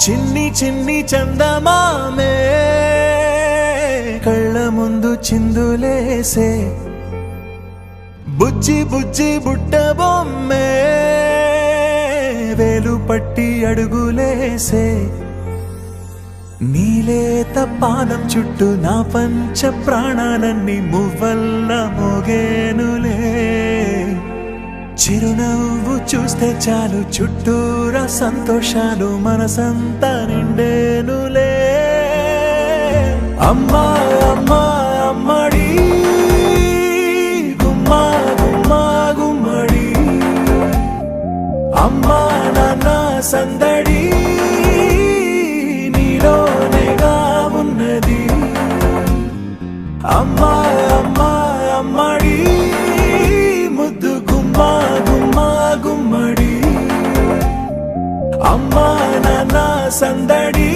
చిన్ని చిన్ని చందమామే కళ్ళ ముందు చిందులేసే బుజ్జి బుజ్జి బుట్ట బొమ్మే వేలు పట్టి అడుగులేసే నీలేత పాదం చుట్టూ నా పంచ ప్రాణాలన్నీ మువ్వల్ల మోగేనులే చిరునవ్వు చూస్తే చాలు చుట్టూరా సంతోషాలు మనసంతా నిండేనులే అమ్మా అమ్మా అమ్మడి గుమ్మా గుమ్మా గుమ్మడి అమ్మా నాన్న సందడి నీలోనేగా ఉన్నది అమ్మా అమ్మా అమ్మడి ముద్దు గుమ్మా గుమ్మా గుమ్మడి అమ్మా నాన్న సందడి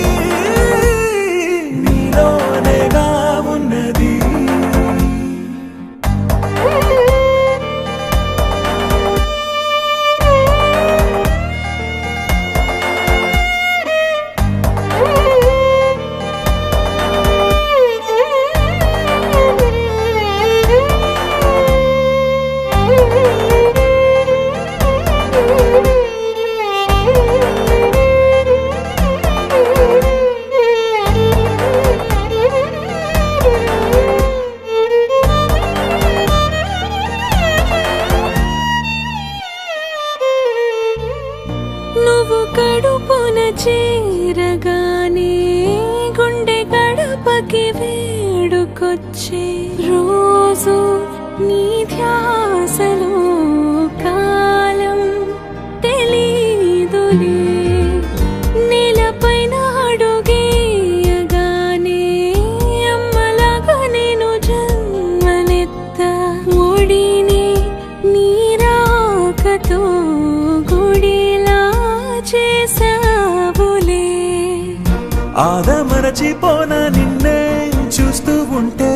నీలోనేగా ఉన్నది నువ్వు కడుపున చేరగానే గుండె గడపకి వేడుకొచ్చే రోజు నీ ధ్యాసలో కాలం తెలీదులే నేలపైన అడుగేయగానే అమ్మలాగా నేను జన్మనెత్త ఒడిని నీ రాకతో గుడిలా చేసావులే ఆదమరచిపోనా నిన్నే చూస్తూ ఉంటే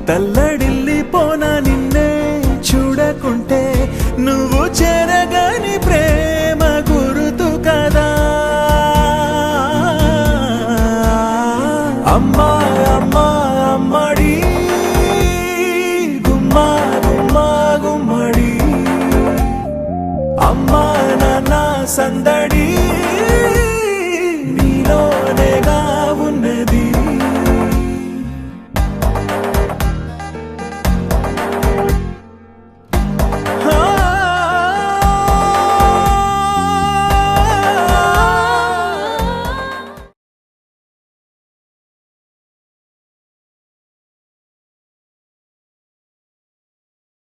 తల్లడిల్లిపోనా నిన్నే చూడకుంటే నువ్వు చెరగని ప్రేమ గురుతు కదా అమ్మా అమ్మా అమ్మడి గుమ్మా గుమ్మా గుమ్మడి అమ్మా నాన్న సంద